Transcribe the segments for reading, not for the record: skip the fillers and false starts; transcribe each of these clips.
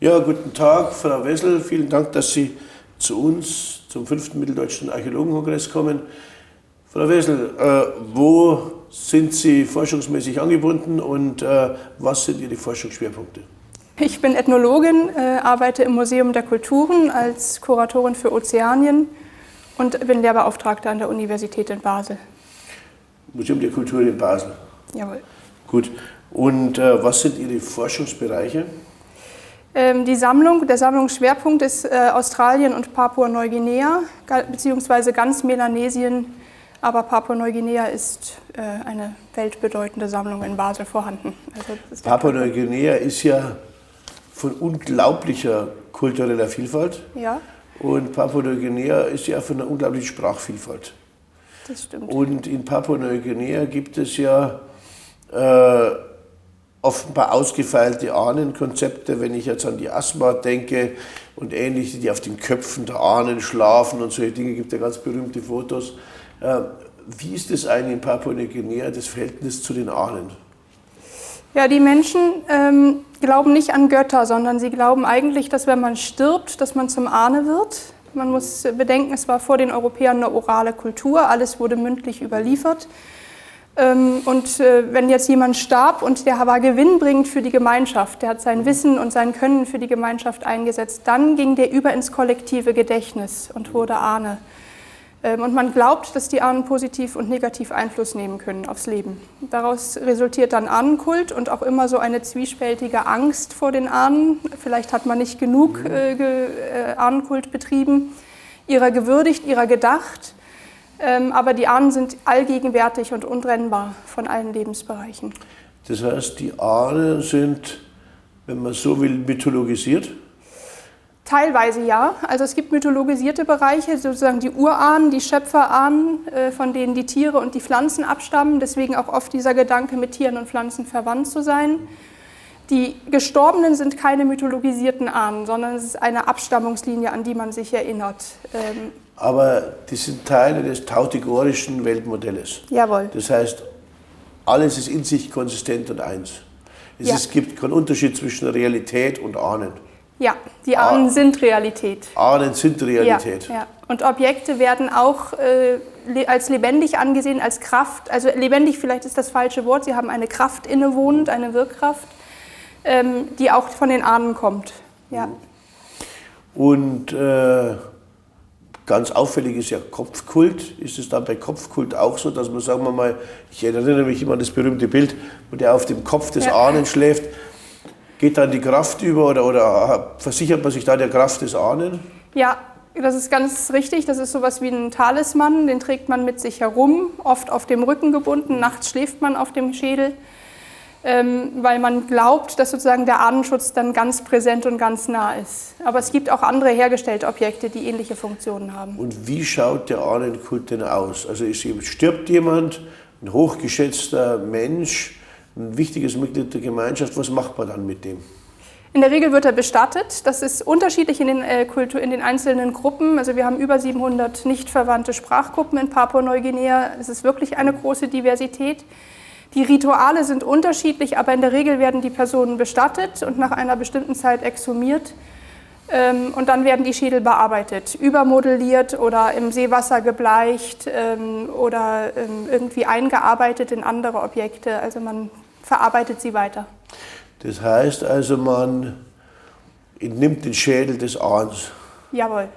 Ja, guten Tag, Frau Wessel. Vielen Dank, dass Sie zu uns zum 5. Mitteldeutschen Archäologenkongress kommen. Frau Wessel, wo sind Sie forschungsmäßig angebunden und was sind Ihre Forschungsschwerpunkte? Ich bin Ethnologin, arbeite im Museum der Kulturen als Kuratorin für Ozeanien und bin Lehrbeauftragte an der Universität in Basel. Museum der Kultur in Basel. Jawohl. Gut. Und was sind Ihre Forschungsbereiche? Der Sammlungsschwerpunkt ist Australien und Papua-Neuguinea, beziehungsweise ganz Melanesien, aber Papua-Neuguinea ist eine weltbedeutende Sammlung in Basel vorhanden. Also Papua-Neuguinea ist ja von unglaublicher kultureller Vielfalt. Ja. Und Papua-Neuguinea ist ja von einer unglaublichen Sprachvielfalt. Das stimmt. Und in Papua-Neuguinea gibt es ja offenbar ausgefeilte Ahnenkonzepte, wenn ich jetzt an die Asma denke und ähnliche, die auf den Köpfen der Ahnen schlafen und solche Dinge, gibt ja ganz berühmte Fotos. Wie ist es eigentlich in Papua-Neuguinea, das Verhältnis zu den Ahnen? Ja, die Menschen glauben nicht an Götter, sondern sie glauben eigentlich, dass wenn man stirbt, dass man zum Ahne wird. Man muss bedenken, es war vor den Europäern eine orale Kultur, alles wurde mündlich überliefert. Und wenn jetzt jemand starb und der war gewinnbringend für die Gemeinschaft, der hat sein Wissen und sein Können für die Gemeinschaft eingesetzt, dann ging der über ins kollektive Gedächtnis und wurde Ahne. Und man glaubt, dass die Ahnen positiv und negativ Einfluss nehmen können aufs Leben. Daraus resultiert dann Ahnenkult und auch immer so eine zwiespältige Angst vor den Ahnen. Vielleicht hat man nicht genug Ahnenkult betrieben, ihrer gewürdigt, ihrer gedacht. Aber die Ahnen sind allgegenwärtig und untrennbar von allen Lebensbereichen. Das heißt, die Ahnen sind, wenn man so will, mythologisiert? Teilweise ja. Also es gibt mythologisierte Bereiche, sozusagen die Urahnen, die Schöpferahnen, von denen die Tiere und die Pflanzen abstammen. Deswegen auch oft dieser Gedanke, mit Tieren und Pflanzen verwandt zu sein. Die Gestorbenen sind keine mythologisierten Ahnen, sondern es ist eine Abstammungslinie, an die man sich erinnert. Aber die sind Teile des tautigorischen Weltmodells. Jawohl. Das heißt, alles ist in sich konsistent und eins. Es gibt keinen Unterschied zwischen Realität und Ahnen. Ja, die Ahnen sind Realität. Ahnen sind Realität. Ja. Und Objekte werden auch als lebendig angesehen, als Kraft. Also lebendig vielleicht ist das falsche Wort, sie haben eine Kraft innewohnend, eine Wirkkraft, die auch von den Ahnen kommt. Ja. Und ganz auffällig ist ja Kopfkult. Ist es dann bei Kopfkult auch so, dass man, sagen wir mal, ich erinnere mich immer an das berühmte Bild, wo der auf dem Kopf des Ahnen schläft, geht dann die Kraft über oder versichert man sich da der Kraft des Ahnen? Ja, das ist ganz richtig. Das ist sowas wie ein Talisman, den trägt man mit sich herum, oft auf dem Rücken gebunden. Nachts schläft man auf dem Schädel, weil man glaubt, dass sozusagen der Ahnenschutz dann ganz präsent und ganz nah ist. Aber es gibt auch andere hergestellte Objekte, die ähnliche Funktionen haben. Und wie schaut der Ahnenkult denn aus? Also stirbt jemand, ein hochgeschätzter Mensch, ein wichtiges Mitglied der Gemeinschaft, was macht man dann mit dem? In der Regel wird er bestattet. Das ist unterschiedlich in den einzelnen Gruppen. Also wir haben über 700 nicht verwandte Sprachgruppen in Papua-Neuguinea. Es ist wirklich eine große Diversität. Die Rituale sind unterschiedlich, aber in der Regel werden die Personen bestattet und nach einer bestimmten Zeit exhumiert. Und dann werden die Schädel bearbeitet, übermodelliert oder im Seewasser gebleicht oder irgendwie eingearbeitet in andere Objekte. Also man verarbeitet sie weiter. Das heißt also, man entnimmt den Schädel des Ahns. Jawohl.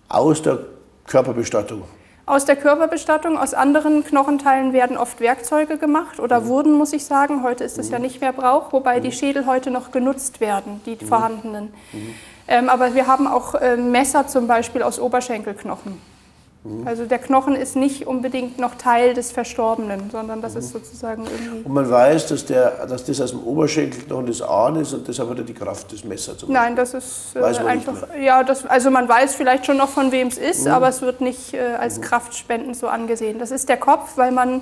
Aus der Körperbestattung. Aus der Körperbestattung, aus anderen Knochenteilen werden oft Werkzeuge gemacht oder wurden, muss ich sagen. Heute ist es ja nicht mehr Brauch, wobei die Schädel heute noch genutzt werden, die vorhandenen. Aber wir haben auch Messer zum Beispiel aus Oberschenkelknochen. Also der Knochen ist nicht unbedingt noch Teil des Verstorbenen, sondern das ist sozusagen irgendwie... Und man weiß, dass das aus dem Oberschenkelknochen des Ahnes und deshalb hat er die Kraft des Messers. Nein, das ist einfach... Ja, also man weiß vielleicht schon noch, von wem es ist, aber es wird nicht als kraftspendend so angesehen. Das ist der Kopf, weil man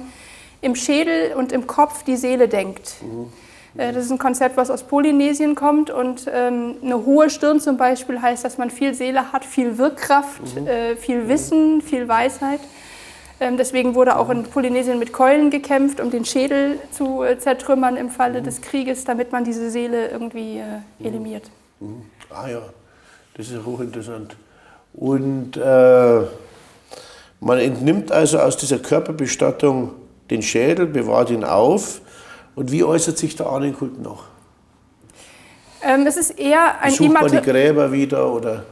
im Schädel und im Kopf die Seele denkt. Das ist ein Konzept, was aus Polynesien kommt und eine hohe Stirn zum Beispiel heißt, dass man viel Seele hat, viel Wirkkraft, viel Wissen, viel Weisheit. Deswegen wurde auch in Polynesien mit Keulen gekämpft, um den Schädel zu zertrümmern im Falle des Krieges, damit man diese Seele irgendwie eliminiert. Ah ja, das ist hochinteressant. Und man entnimmt also aus dieser Körperbestattung den Schädel, bewahrt ihn auf. Und wie äußert sich der Ahnenkult noch? Es ist eher ein Besucht man die Gräber wieder? Oder?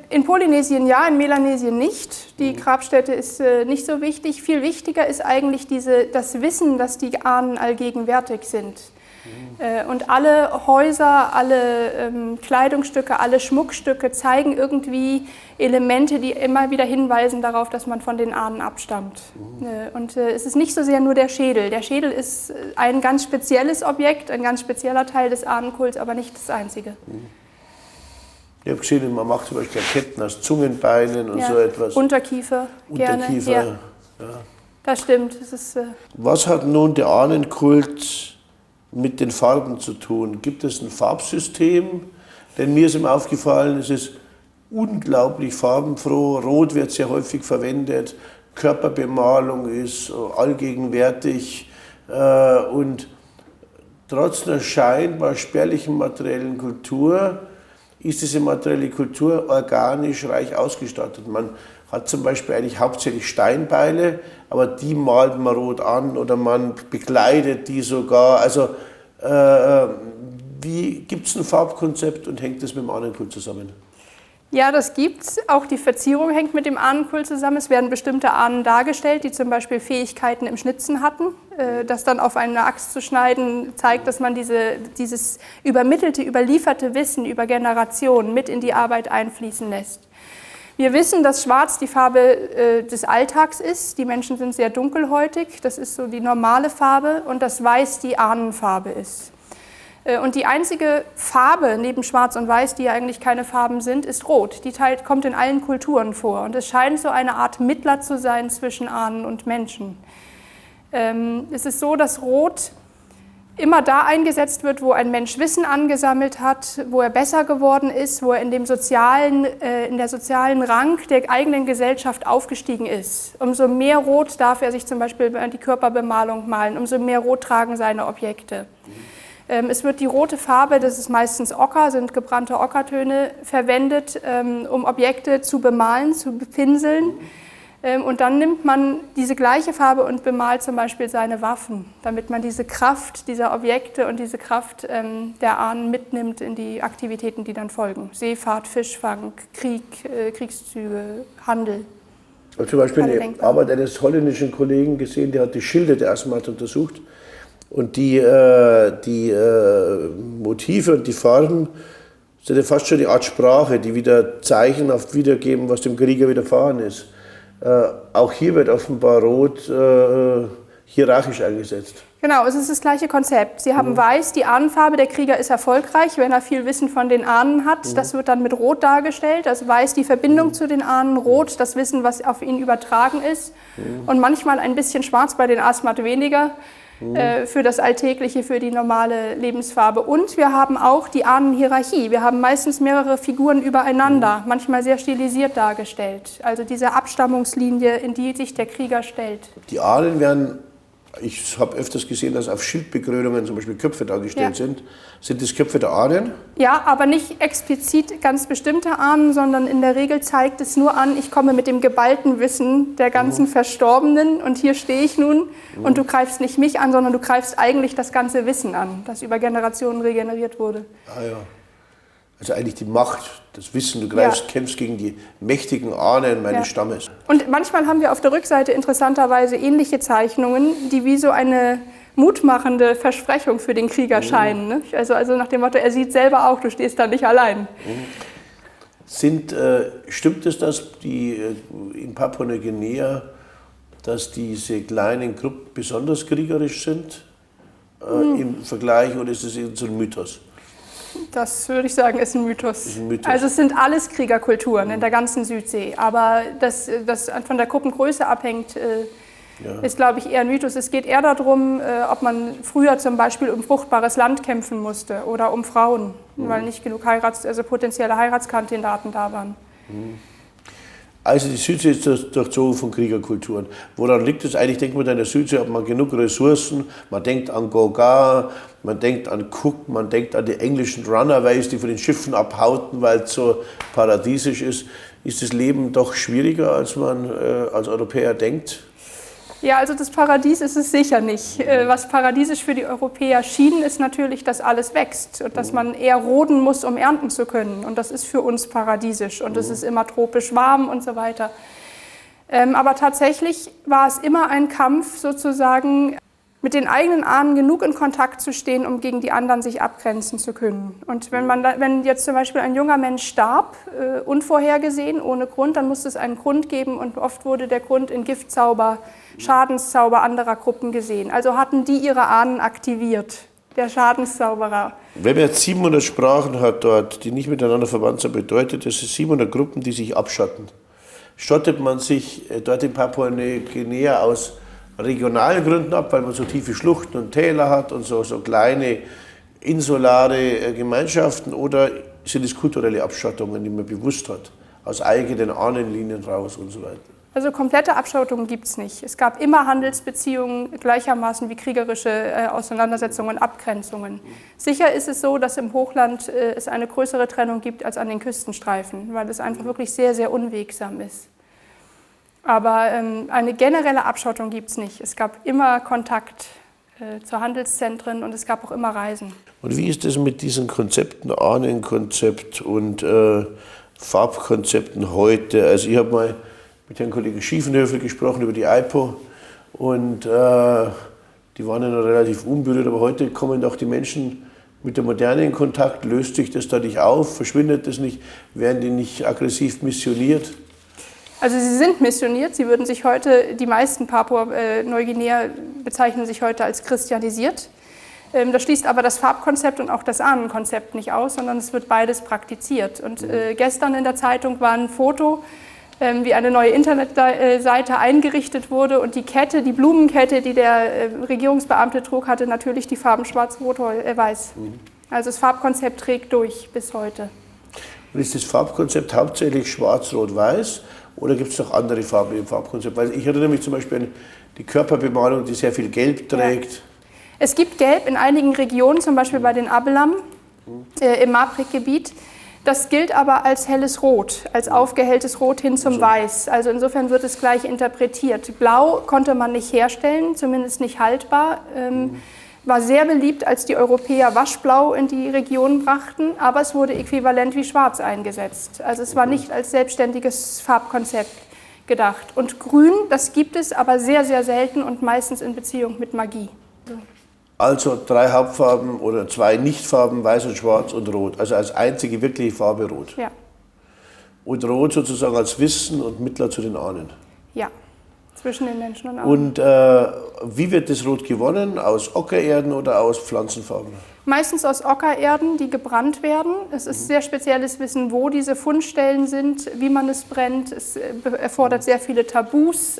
In Polynesien ja, in Melanesien nicht. Die Grabstätte ist nicht so wichtig. Viel wichtiger ist eigentlich das Wissen, dass die Ahnen allgegenwärtig sind. Und alle Häuser, alle Kleidungsstücke, alle Schmuckstücke zeigen irgendwie Elemente, die immer wieder hinweisen darauf, dass man von den Ahnen abstammt. Und es ist nicht so sehr nur der Schädel. Der Schädel ist ein ganz spezielles Objekt, ein ganz spezieller Teil des Ahnenkults, aber nicht das einzige. Ich habe gesehen, man macht zum Beispiel Ketten aus Zungenbeinen und so etwas. Unterkiefer, gerne. Ja. Ja. Das stimmt. Das ist, Was hat nun der Ahnenkult mit den Farben zu tun? Gibt es ein Farbsystem? Denn mir ist ihm aufgefallen, es ist unglaublich farbenfroh. Rot wird sehr häufig verwendet. Körperbemalung ist allgegenwärtig. Und trotz einer scheinbar spärlichen materiellen Kultur ist diese materielle Kultur organisch reich ausgestattet. Man hat zum Beispiel eigentlich hauptsächlich Steinbeile, aber die malt man rot an oder man bekleidet die sogar. Also gibt es ein Farbkonzept und hängt das mit dem Ahnenkult zusammen? Ja, das gibt's. Auch die Verzierung hängt mit dem Ahnenkult zusammen. Es werden bestimmte Ahnen dargestellt, die zum Beispiel Fähigkeiten im Schnitzen hatten. Das dann auf eine Axt zu schneiden, zeigt, dass man dieses übermittelte, überlieferte Wissen über Generationen mit in die Arbeit einfließen lässt. Wir wissen, dass Schwarz die Farbe des Alltags ist. Die Menschen sind sehr dunkelhäutig. Das ist so die normale Farbe. Und dass Weiß die Ahnenfarbe ist. Und die einzige Farbe neben Schwarz und Weiß, die ja eigentlich keine Farben sind, ist Rot. Die kommt in allen Kulturen vor. Und es scheint so eine Art Mittler zu sein zwischen Ahnen und Menschen. Es ist so, dass Rot immer da eingesetzt wird, wo ein Mensch Wissen angesammelt hat, wo er besser geworden ist, wo er in der sozialen Rang der eigenen Gesellschaft aufgestiegen ist. Umso mehr Rot darf er sich zum Beispiel die Körperbemalung malen, umso mehr Rot tragen seine Objekte. Es wird die rote Farbe, das ist meistens Ocker, sind gebrannte Ockertöne, verwendet, um Objekte zu bemalen, zu bepinseln. Und dann nimmt man diese gleiche Farbe und bemalt zum Beispiel seine Waffen, damit man diese Kraft dieser Objekte und diese Kraft der Ahnen mitnimmt in die Aktivitäten, die dann folgen. Seefahrt, Fischfang, Krieg, Kriegszüge, Handel. Ich habe zum Beispiel eine Arbeit eines holländischen Kollegen gesehen, der hat die Schilde der ersten Mal untersucht. Und die Motive und die Farben sind ja fast schon eine Art Sprache, die wieder zeichenhaft wiedergeben, was dem Krieger widerfahren ist. Auch hier wird offenbar Rot hierarchisch eingesetzt. Genau, es ist das gleiche Konzept. Sie haben Weiß, die Ahnenfarbe, der Krieger ist erfolgreich, wenn er viel Wissen von den Ahnen hat. Das wird dann mit Rot dargestellt. Also Weiß die Verbindung zu den Ahnen, Rot das Wissen, was auf ihn übertragen ist. Und manchmal ein bisschen Schwarz, bei den Asmat weniger. Für das Alltägliche, für die normale Lebensfarbe. Und wir haben auch die Ahnenhierarchie. Wir haben meistens mehrere Figuren übereinander, manchmal sehr stilisiert dargestellt. Also diese Abstammungslinie, in die sich der Krieger stellt. Die Ahnen werden, ich habe öfters gesehen, dass auf Schildbekrönungen zum Beispiel Köpfe dargestellt sind. Sind das Köpfe der Ahnen? Ja, aber nicht explizit ganz bestimmte Ahnen, sondern in der Regel zeigt es nur an, ich komme mit dem geballten Wissen der ganzen Verstorbenen und hier stehe ich nun und du greifst nicht mich an, sondern du greifst eigentlich das ganze Wissen an, das über Generationen regeneriert wurde. Ah ja. Also eigentlich die Macht, das Wissen, du kämpfst gegen die mächtigen Ahnen meines Stammes. Und manchmal haben wir auf der Rückseite interessanterweise ähnliche Zeichnungen, die wie so eine mutmachende Versprechung für den Krieger scheinen. Ne? Also nach dem Motto, er sieht selber auch, du stehst da nicht allein. Stimmt es, dass in Papua-Neuguinea, dass diese kleinen Gruppen besonders kriegerisch sind im Vergleich, oder ist es so ein Mythos? Das würde ich sagen, ist ein Mythos. Also es sind alles Kriegerkulturen in der ganzen Südsee, aber das von der Gruppengröße abhängt, ist, glaube ich, eher ein Mythos. Es geht eher darum, ob man früher zum Beispiel um fruchtbares Land kämpfen musste oder um Frauen, weil nicht genug potenzielle Heiratskandidaten da waren. Also die Südsee ist durchzogen von Kriegerkulturen. Woran liegt es eigentlich? Denkt man in der Südsee, hat man genug Ressourcen, man denkt an Gauguin, man denkt an Cook, man denkt an die englischen Runaways, die von den Schiffen abhauten, weil es so paradiesisch ist. Ist das Leben doch schwieriger, als man als Europäer denkt? Ja, also das Paradies ist es sicher nicht. Was paradiesisch für die Europäer schien, ist natürlich, dass alles wächst und dass man eher roden muss, um ernten zu können. Und das ist für uns paradiesisch und es ist immer tropisch warm und so weiter. Aber tatsächlich war es immer ein Kampf, sozusagen mit den eigenen Ahnen genug in Kontakt zu stehen, um gegen die anderen sich abgrenzen zu können. Und wenn jetzt zum Beispiel ein junger Mensch starb, unvorhergesehen, ohne Grund, dann musste es einen Grund geben und oft wurde der Grund in Giftzauber, Schadenszauber anderer Gruppen gesehen. Also hatten die ihre Ahnen aktiviert, der Schadenszauberer. Wenn man jetzt 700 Sprachen hat dort, die nicht miteinander verwandt sind, bedeutet das 700 Gruppen, die sich abschotten. Schottet man sich dort in Papua-Neuguinea aus regionalen Gründen ab, weil man so tiefe Schluchten und Täler hat und so kleine insulare Gemeinschaften, oder sind es kulturelle Abschottungen, die man bewusst hat, aus eigenen Ahnenlinien raus und so weiter? Also komplette Abschottungen gibt es nicht. Es gab immer Handelsbeziehungen gleichermaßen wie kriegerische Auseinandersetzungen und Abgrenzungen. Sicher ist es so, dass im Hochland es eine größere Trennung gibt als an den Küstenstreifen, weil es einfach wirklich sehr, sehr unwegsam ist. Aber eine generelle Abschottung gibt es nicht. Es gab immer Kontakt zu Handelszentren und es gab auch immer Reisen. Und wie ist das mit diesen Konzepten, Ahnenkonzept und Farbkonzepten heute? Also ich habe mal mit Herrn Kollegen Schiefenhöfer gesprochen über die IPO und die waren ja noch relativ unberührt, aber heute kommen doch die Menschen mit der Moderne in Kontakt. Löst sich das da nicht auf? Verschwindet das nicht? Werden die nicht aggressiv missioniert? Also sie sind missioniert, sie würden sich heute, die meisten Papua-Neuguinea bezeichnen sich heute als christianisiert. Das schließt aber das Farbkonzept und auch das Ahnenkonzept nicht aus, sondern es wird beides praktiziert. Und gestern in der Zeitung war ein Foto, wie eine neue Internetseite eingerichtet wurde und die Kette, die Blumenkette, die der Regierungsbeamte trug, hatte natürlich die Farben schwarz, rot, weiß. Also das Farbkonzept trägt durch bis heute. Und ist das Farbkonzept hauptsächlich schwarz, rot, weiß? Oder gibt es noch andere Farben im Farbkonzept? Weil ich erinnere mich zum Beispiel an die Körperbemalung, die sehr viel Gelb trägt. Ja. Es gibt Gelb in einigen Regionen, zum Beispiel bei den Abelam im Maprik-Gebiet. Das gilt aber als helles Rot, als aufgehelltes Rot hin zum Weiß. Also insofern wird es gleich interpretiert. Blau konnte man nicht herstellen, zumindest nicht haltbar. War sehr beliebt, als die Europäer Waschblau in die Region brachten, aber es wurde äquivalent wie Schwarz eingesetzt. Also es war nicht als selbstständiges Farbkonzept gedacht. Und Grün, das gibt es, aber sehr, sehr selten und meistens in Beziehung mit Magie. Also 3 Hauptfarben oder 2 Nichtfarben, Weiß und Schwarz und Rot. Also als einzige wirkliche Farbe Rot. Ja. Und Rot sozusagen als Wissen und Mittler zu den Ahnen. Ja. Zwischen den Menschen und Ahnen. Und wie wird das Rot gewonnen? Aus Ockererden oder aus Pflanzenfarben? Meistens aus Ockererden, die gebrannt werden. Es ist sehr spezielles Wissen, wo diese Fundstellen sind, wie man es brennt. Es erfordert sehr viele Tabus,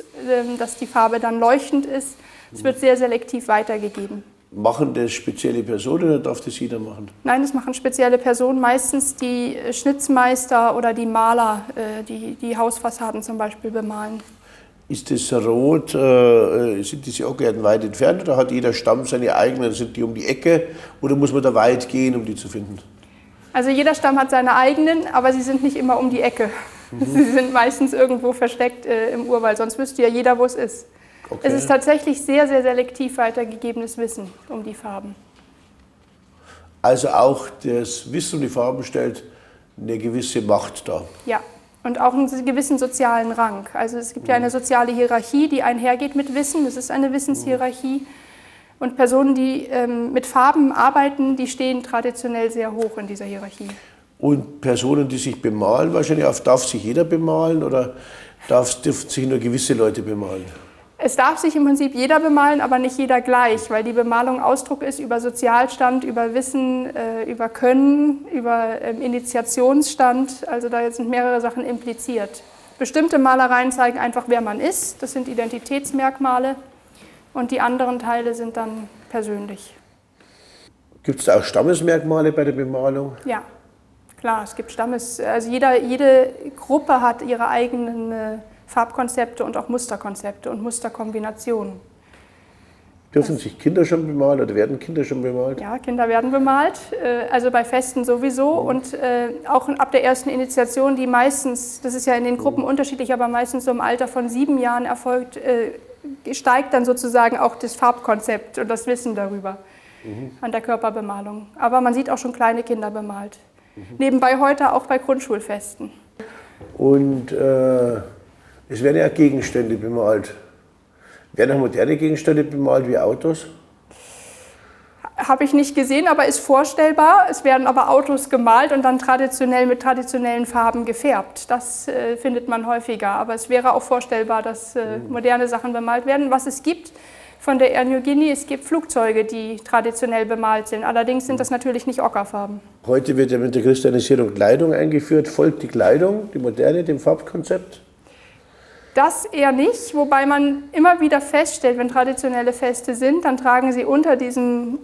dass die Farbe dann leuchtend ist. Es wird sehr selektiv weitergegeben. Machen das spezielle Personen oder darf das jeder machen? Nein, das machen spezielle Personen, meistens die Schnitzmeister oder die Maler, die Hausfassaden zum Beispiel bemalen. Ist das Rot, sind diese Ockererden weit entfernt oder hat jeder Stamm seine eigenen, sind die um die Ecke oder muss man da weit gehen, um die zu finden? Also jeder Stamm hat seine eigenen, aber sie sind nicht immer um die Ecke. Sie sind meistens irgendwo versteckt im Urwald, sonst wüsste ja jeder, wo es ist. Okay. Es ist tatsächlich sehr, sehr selektiv weitergegebenes Wissen um die Farben. Also auch das Wissen um die Farben stellt eine gewisse Macht dar. Ja. Und auch einen gewissen sozialen Rang. Also es gibt ja eine soziale Hierarchie, die einhergeht mit Wissen. Das ist eine Wissenshierarchie. Und Personen, die mit Farben arbeiten, die stehen traditionell sehr hoch in dieser Hierarchie. Und Personen, die sich bemalen, wahrscheinlich darf sich jeder bemalen oder dürfen sich nur gewisse Leute bemalen? Es darf sich im Prinzip jeder bemalen, aber nicht jeder gleich, weil die Bemalung Ausdruck ist über Sozialstand, über Wissen, über Können, über Initiationsstand. Also da sind mehrere Sachen impliziert. Bestimmte Malereien zeigen einfach, wer man ist. Das sind Identitätsmerkmale. Und die anderen Teile sind dann persönlich. Gibt es da auch Stammesmerkmale bei der Bemalung? Ja, Klar, es gibt also jede Gruppe hat ihre eigenen Farbkonzepte und auch Musterkonzepte und Musterkombinationen. Dürfen sich Kinder schon bemalen oder werden Kinder schon bemalt? Ja, Kinder werden bemalt, also bei Festen sowieso und auch ab der ersten Initiation, die meistens, das ist ja in den Gruppen unterschiedlich, aber meistens so im Alter von 7 Jahren erfolgt, steigt dann sozusagen auch das Farbkonzept und das Wissen darüber an der Körperbemalung. Aber man sieht auch schon kleine Kinder bemalt. Nebenbei heute auch bei Grundschulfesten. Und es werden ja Gegenstände bemalt. Werden auch moderne Gegenstände bemalt wie Autos? Habe ich nicht gesehen, aber ist vorstellbar. Es werden aber Autos gemalt und dann traditionell mit traditionellen Farben gefärbt. Das findet man häufiger. Aber es wäre auch vorstellbar, dass moderne Sachen bemalt werden. Was es gibt von der Air Niugini, es gibt Flugzeuge, die traditionell bemalt sind. Allerdings sind das natürlich nicht Ockerfarben. Heute wird ja mit der Christianisierung Kleidung eingeführt. Folgt die Kleidung, die moderne, dem Farbkonzept? Das eher nicht, wobei man immer wieder feststellt, wenn traditionelle Feste sind, dann tragen sie unter diesen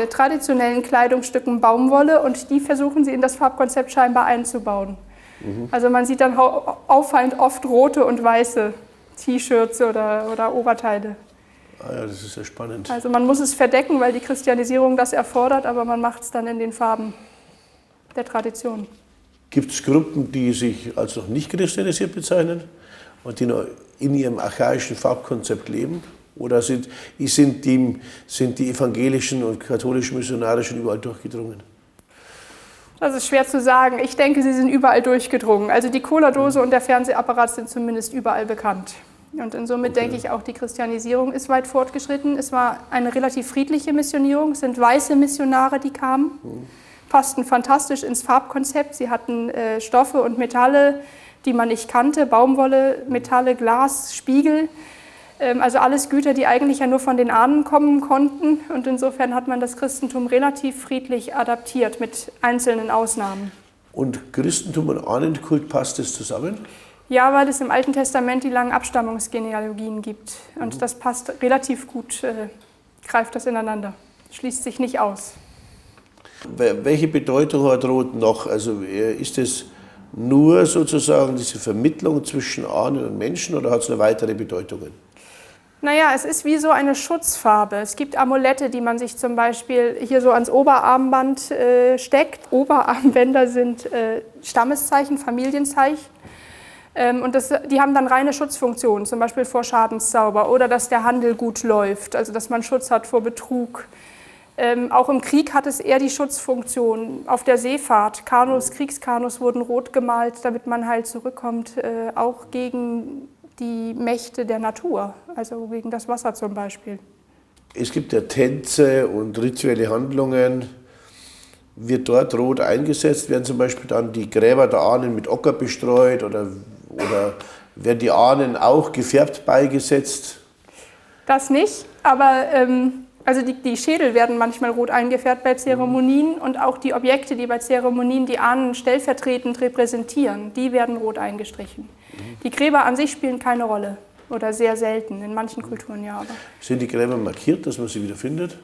traditionellen Kleidungsstücken Baumwolle und die versuchen sie in das Farbkonzept scheinbar einzubauen. Also man sieht dann auffallend oft rote und weiße T-Shirts oder Oberteile. Ah ja, das ist ja spannend. Also man muss es verdecken, weil die Christianisierung das erfordert, aber man macht es dann in den Farben der Tradition. Gibt es Gruppen, die sich als noch nicht christianisiert bezeichnen und die noch in ihrem archaischen Farbkonzept leben? Oder sind die evangelischen und katholischen Missionare schon überall durchgedrungen? Das ist schwer zu sagen. Ich denke, sie sind überall durchgedrungen. Also die Cola-Dose und der Fernsehapparat sind zumindest überall bekannt. Und insomit denke ich auch, die Christianisierung ist weit fortgeschritten. Es war eine relativ friedliche Missionierung. Es sind weiße Missionare, die kamen, passten fantastisch ins Farbkonzept. Sie hatten Stoffe und Metalle, die man nicht kannte, Baumwolle, Metalle, Glas, Spiegel, also alles Güter, die eigentlich ja nur von den Ahnen kommen konnten. Und insofern hat man das Christentum relativ friedlich adaptiert mit einzelnen Ausnahmen. Und Christentum und Ahnenkult, passt das zusammen? Ja, weil es im Alten Testament die langen Abstammungsgenealogien gibt. Und das passt relativ gut, greift das ineinander, schließt sich nicht aus. Welche Bedeutung hat Rot noch? Also ist es nur sozusagen diese Vermittlung zwischen Ahnen und Menschen oder hat es noch weitere Bedeutungen? Naja, es ist wie so eine Schutzfarbe. Es gibt Amulette, die man sich zum Beispiel hier so ans Oberarmband steckt. Oberarmbänder sind Stammeszeichen, Familienzeichen. Und die haben dann reine Schutzfunktionen, zum Beispiel vor Schadenszauber oder dass der Handel gut läuft, also dass man Schutz hat vor Betrug. Auch im Krieg hat es eher die Schutzfunktion. Auf der Seefahrt, Kriegskanus wurden rot gemalt, damit man halt zurückkommt, auch gegen die Mächte der Natur, also gegen das Wasser zum Beispiel. Es gibt ja Tänze und rituelle Handlungen. Wird dort rot eingesetzt? Werden zum Beispiel dann die Gräber der Ahnen mit Ocker bestreut oder werden die Ahnen auch gefärbt beigesetzt? Das nicht, aber also die Schädel werden manchmal rot eingefärbt bei Zeremonien und auch die Objekte, die bei Zeremonien die Ahnen stellvertretend repräsentieren, die werden rot eingestrichen. Die Gräber an sich spielen keine Rolle oder sehr selten, in manchen Kulturen ja. Aber sind die Gräber markiert, dass man sie wieder findet?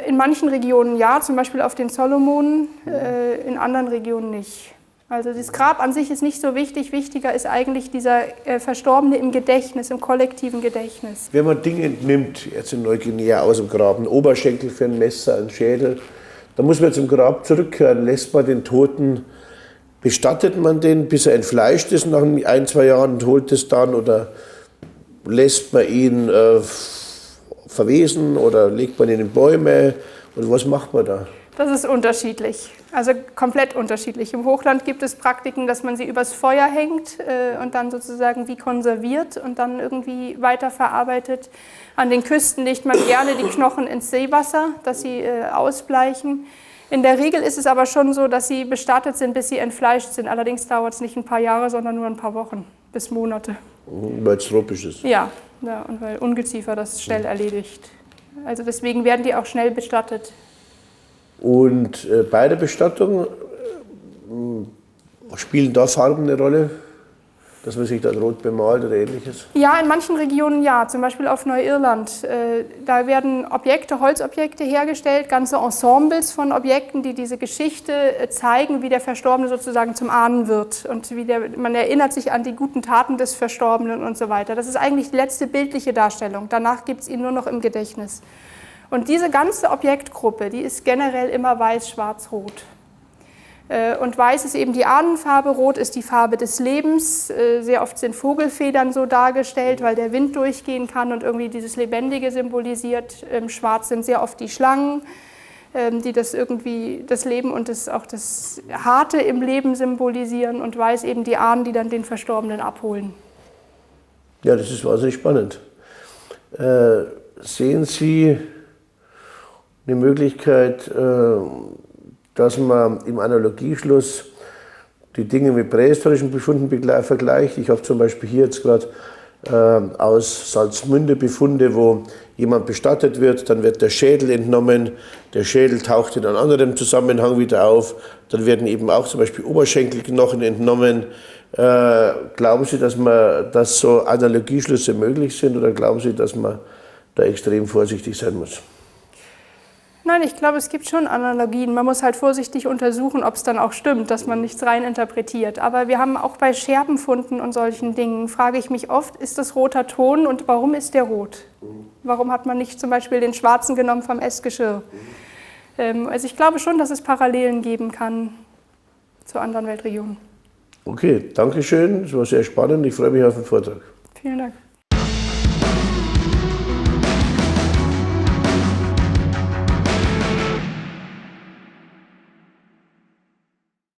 In manchen Regionen ja, zum Beispiel auf den Solomonen, in anderen Regionen nicht. Also das Grab an sich ist nicht so wichtig, wichtiger ist eigentlich dieser Verstorbene im Gedächtnis, im kollektiven Gedächtnis. Wenn man Dinge entnimmt, jetzt in Neuguinea aus dem Grab, ein Oberschenkel für ein Messer, ein Schädel, dann muss man zum Grab zurückkehren, lässt man den Toten, bestattet man den, bis er entfleischt ist nach 1-2 Jahren und holt es dann oder lässt man ihn verwesen oder legt man ihn in Bäume und was macht man da? Das ist unterschiedlich, also komplett unterschiedlich. Im Hochland gibt es Praktiken, dass man sie übers Feuer hängt und dann sozusagen wie konserviert und dann irgendwie weiterverarbeitet. An den Küsten legt man gerne die Knochen ins Seewasser, dass sie ausbleichen. In der Regel ist es aber schon so, dass sie bestattet sind, bis sie entfleischt sind. Allerdings dauert es nicht ein paar Jahre, sondern nur ein paar Wochen bis Monate. Weil es tropisch ist. Ja, und weil Ungeziefer das schnell erledigt. Also deswegen werden die auch schnell bestattet. Und bei der Bestattung spielen da Farben eine Rolle? dass man sich dann rot bemalt oder ähnliches? Ja, in manchen Regionen ja, zum Beispiel auf Neuirland. Da werden Objekte, Holzobjekte hergestellt, ganze Ensembles von Objekten, die diese Geschichte zeigen, wie der Verstorbene sozusagen zum Ahnen wird und man erinnert sich an die guten Taten des Verstorbenen und so weiter. Das ist eigentlich die letzte bildliche Darstellung. Danach gibt es ihn nur noch im Gedächtnis. Und diese ganze Objektgruppe, die ist generell immer weiß, schwarz, rot. Und weiß ist eben die Ahnenfarbe, rot ist die Farbe des Lebens. Sehr oft sind Vogelfedern so dargestellt, weil der Wind durchgehen kann und irgendwie dieses Lebendige symbolisiert. Schwarz sind sehr oft die Schlangen, die das irgendwie das Leben und auch das Harte im Leben symbolisieren. Und weiß eben die Ahnen, die dann den Verstorbenen abholen. Ja, das ist wahnsinnig spannend. Sehen Sie eine Möglichkeit, dass man im Analogieschluss die Dinge mit prähistorischen Befunden vergleicht? Ich habe zum Beispiel hier jetzt gerade aus Salzmünde Befunde, wo jemand bestattet wird, dann wird der Schädel entnommen, der Schädel taucht in einem anderen Zusammenhang wieder auf, dann werden eben auch zum Beispiel Oberschenkelknochen entnommen. Glauben Sie, dass so Analogieschlüsse möglich sind oder glauben Sie, dass man da extrem vorsichtig sein muss? Nein, ich glaube, es gibt schon Analogien. Man muss halt vorsichtig untersuchen, ob es dann auch stimmt, dass man nichts rein interpretiert. Aber wir haben auch bei Scherbenfunden und solchen Dingen, frage ich mich oft, ist das roter Ton und warum ist der rot? Warum hat man nicht zum Beispiel den schwarzen genommen vom Essgeschirr? Also ich glaube schon, dass es Parallelen geben kann zu anderen Weltregionen. Okay, danke schön. Es war sehr spannend. Ich freue mich auf den Vortrag. Vielen Dank.